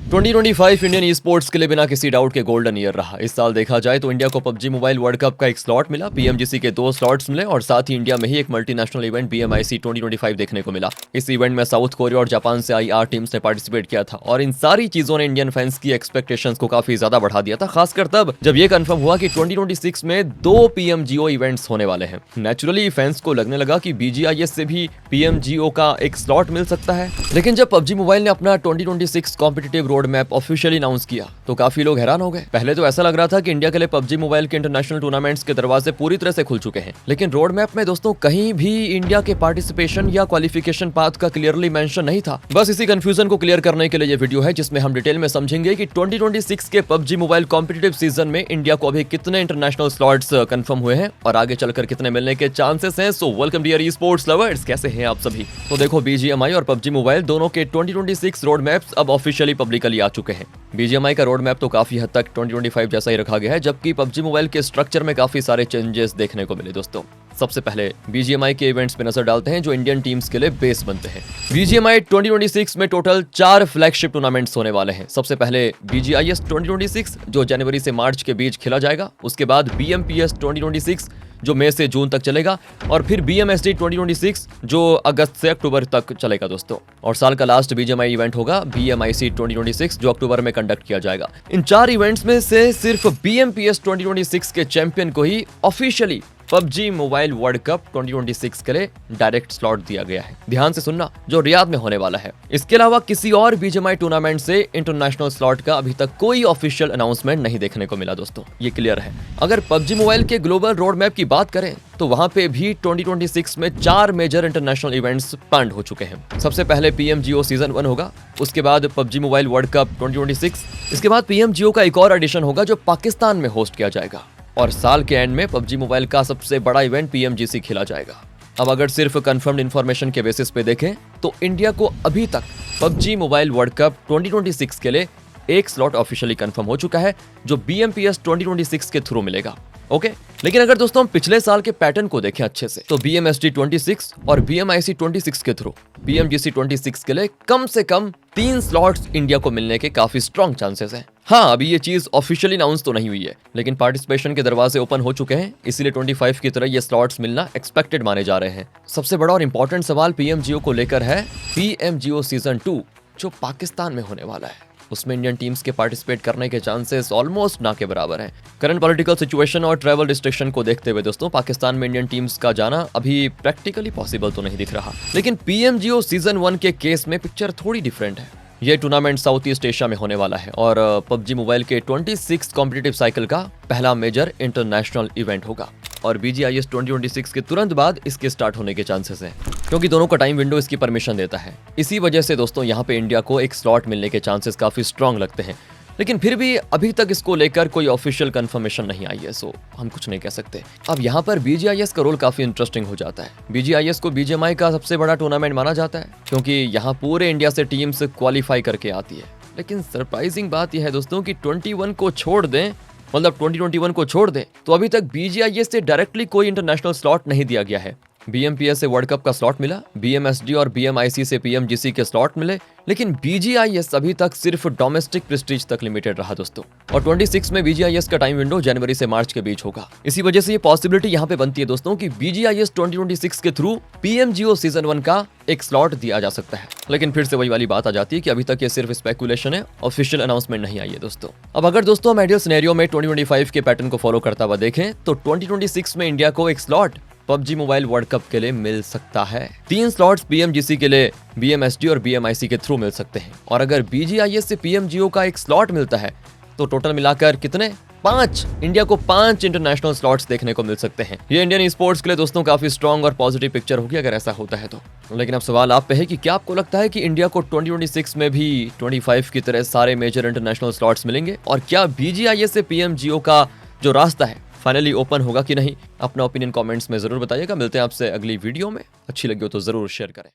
2025 Indian e sports के लिए बिना किसी डाउट के गोल्डन ईयर रहा। इस साल देखा जाए तो इंडिया को पबजी मोबाइल वर्ल्ड कप का एक स्लॉट मिला, पीएमजीसी के 2 स्लॉट्स मिले और साथ ही इंडिया में ही एक मल्टीनेशनल इवेंट बीएमआईसी 2025 देखने को मिला। इस इवेंट में साउथ कोरिया और जापान से आई 8 टीम्स ने पार्टिसिपेट किया था और इन सारी चीजों ने इंडियन फैंस की एक्सपेक्टेशंस को काफी ज्यादा बढ़ा दिया था, खासकर तब जब ये कंफर्म हुआ कि 2026 में 2 पीएमजीओ इवेंट्स होने वाले हैं। नेचुरली फैंस को लगने लगा कि बीजीआईएस से भी पीएमजीओ का एक स्लॉट मिल सकता है, लेकिन जब पबजी मोबाइल ने अपना 2026 competitive road map officially announce किया तो काफी लोग हैरान हो गए। पहले तो ऐसा लग रहा था कि इंडिया के लिए पबजी मोबाइल के इंटरनेशनल टूर्नामेंट्स के दरवाजे पूरी तरह से खुल चुके हैं, लेकिन रोड मैप में दोस्तों कहीं भी इंडिया के पार्टिसिपेशन या क्वालिफिकेशन पाथ का क्लियरली मेंशन नहीं था। बस इसी कंफ्यूजन को क्लियर करने के लिए ये वीडियो है, जिसमें हम डिटेल में समझेंगे कि 2026 के पबजी मोबाइल कॉम्पिटिटिव सीजन में इंडिया को अभी कितने इंटरनेशनल स्लॉट्स कंफर्म हुए हैं और आगे चलकर कितने मिलने के चांसेस हैं। So welcome dear e sports lovers, कैसे हैं आप सभी। तो देखो, बीजीएमआई और पबजी मोबाइल दोनों के 2026 रोड मैप्स अब ऑफिशियली पब्लिकली आ चुके हैं। बीजीएमआई का रोड मैप तो काफी हद तक 2025 जैसा ही रखा गया है, जबकि पबजी मोबाइल के स्ट्रक्चर में काफी सारे चेंजेस देखने को मिले। दोस्तों सबसे पहले बीजीएमआई के इवेंट्स पे नजर डालते हैं जो इंडियन टीम्स के लिए बेस बनते हैं। बीजीएमआई 2026 में टोटल 4 फ्लैगशिप टूर्नामेंट्स होने वाले हैं। सबसे पहले बीजीआईएस 2026 जो जनवरी से मार्च के बीच खेला जाएगा, उसके बाद बीएमपीएस 2026 जो मई से जून तक चलेगा और फिर बीएमएसडी 2026 जो अगस्त से अक्टूबर तक चलेगा दोस्तों। और साल का लास्ट बीजीएमआई इवेंट होगा बीएमआईसी 2026 जो अक्टूबर में कंडक्ट किया जाएगा। इन 4 इवेंट्स में से सिर्फ बीएमपीएस 2026 के चैंपियन को ही officially PUBG mobile world cup 2026 के लिए डायरेक्ट स्लॉट दिया गया है। ध्यान से सुनना, जो रियाद में होने वाला है। इसके अलावा किसी और बीजीएमआई टूर्नामेंट से इंटरनेशनल स्लॉट का अभी तक कोई ऑफिशियल अनाउंसमेंट नहीं देखने को मिला दोस्तों, ये क्लियर है। अगर पबजी मोबाइल के ग्लोबल रोड मैप की बात करें तो वहां पे भी 2026 में 4 मेजर इंटरनेशनल इवेंट्स प्लान्ड हो चुके हैं। सबसे पहले पीएमजीओ सीजन 1 होगा, उसके बाद पबजी मोबाइल वर्ल्ड कप 2026, इसके बाद पीएमजीओ का एक और एडिशन होगा जो पाकिस्तान में होस्ट किया जाएगा और साल के एंड में पबजी मोबाइल का सबसे बड़ा इवेंट पीएमजीसी खेला जाएगा। अब अगर सिर्फ कंफर्म्ड इंफॉर्मेशन के बेसिस पे देखें तो इंडिया को अभी तक पबजी मोबाइल वर्ल्ड कप 2026 के लिए एक स्लॉट ऑफिशियली कंफर्म हो चुका है जो बीएमपीएस 2026 के थ्रू मिलेगा। ओके, लेकिन अगर दोस्तों हम पिछले साल के पैटर्न को देखें अच्छे से तो बीएमएसडी 26 और बीएमआईसी 26 के थ्रू पीएमजीसी 26 के लिए कम से कम 3 स्लॉट्स इंडिया को मिलने के काफी स्ट्रॉन्ग चांसेस हैं। हाँ, अभी ये चीज ऑफिशियली अनाउंस तो नहीं हुई है, लेकिन पार्टिसिपेशन के दरवाजे ओपन हो चुके हैं, इसीलिए 25 की तरह ये स्लॉट्स मिलना एक्सपेक्टेड माने जा रहे हैं। सबसे बड़ा और इंपॉर्टेंट सवाल पीएमजीओ को लेकर है। पीएमजीओ सीजन 2 जो पाकिस्तान में होने वाला है, उसमें इंडियन टीम्स के पार्टिसिपेट करने के चांसेस ऑलमोस्ट ना के बराबर हैं। करंट पॉलिटिकल सिचुएशन और ट्रैवल रिस्ट्रिक्शन को देखते हुए दोस्तों पाकिस्तान में इंडियन टीम्स का जाना अभी प्रैक्टिकली पॉसिबल तो नहीं दिख रहा। लेकिन पीएमजीओ सीजन 1 के केस में पिक्चर थोड़ी डिफरेंट है। ये टूर्नामेंट साउथ ईस्ट एशिया में होने वाला है और पबजी मोबाइल के 26 कॉम्पिटिटिव साइकिल का पहला मेजर इंटरनेशनल इवेंट होगा और बीजीआईएस 2026 के तुरंत बाद इसके स्टार्ट होने के चांसेस हैं, क्योंकि दोनों का टाइम विंडो इसकी परमिशन देता है। इसी वजह से दोस्तों यहाँ पे इंडिया को एक स्लॉट मिलने के चांसेस काफी स्ट्रांग लगते हैं, लेकिन फिर भी अभी तक इसको लेकर कोई ऑफिशियल कंफर्मेशन नहीं आई है, सो हम कुछ नहीं कह सकते। अब यहाँ पर बीजीआईएस का रोल काफी इंटरेस्टिंग हो जाता है। बीजीआईएस को बीजीएमआई का सबसे बड़ा टूर्नामेंट माना जाता है क्योंकि यहाँ पूरे इंडिया से टीम्स क्वालिफाई करके आती है। लेकिन सरप्राइजिंग बात यह है दोस्तों कि 2021 को छोड़ दें तो अभी तक बीजीआईएस से डायरेक्टली कोई इंटरनेशनल स्लॉट नहीं दिया गया है। बीएमपीएस से वर्ल्ड कप का स्लॉट मिला, बीएमएसडी और बीएमआईसी से पीएमजीसी के स्लॉट मिले, लेकिन बीजीआईएस अभी तक सिर्फ डोमेस्टिक प्रेस्टीज तक लिमिटेड रहा दोस्तों। और 26 में बीजीआईएस का टाइम विंडो जनवरी से मार्च के बीच होगा। इसी वजह से ये पॉसिबिलिटी यहाँ पे बनती है दोस्तों कि बीजीआईएस 2026 के थ्रू पीएमजीओ सीजन 1 का एक स्लॉट दिया जा सकता है। लेकिन फिर से वही वाली बात आ जाती है कि अभी तक ये सिर्फ स्पेकुलेशन है, ऑफिशियल अनाउंसमेंट नहीं आई है दोस्तों। अब अगर दोस्तों हम आइडियल सिनेरियो में 2025 के पैटर्न को फॉलो करता हुआ देखें तो 2026 में इंडिया को एक slot PUBG mobile world cup के लिए मिल सकता है। 3 स्लॉट्स पीएमजीसी के लिए बीएमएसडी और बीएमआईसी के थ्रू मिल सकते हैं और अगर बीजीआईएस से पीएमजीओ का एक स्लॉट मिलता है तो टोटल मिलाकर कितने 5 इंडिया को 5 इंटरनेशनल स्लॉट्स देखने को मिल सकते हैं। ये इंडियन ई स्पोर्ट्स के लिए दोस्तों काफी स्ट्रांग और पॉजिटिव पिक्चर होगी अगर ऐसा होता है तो। लेकिन अब सवाल आप पे है कि क्या आपको लगता है कि इंडिया को 2026 में भी 25 की तरह सारे मेजर इंटरनेशनल स्लॉट्स मिलेंगे और क्या बीजीआईएस से पीएमजीओ का जो रास्ता है फाइनली ओपन होगा कि नहीं? अपना ओपिनियन कमेंट्स में जरूर बताइएगा। मिलते हैं आपसे अगली वीडियो में। अच्छी लगी हो तो जरूर शेयर करें।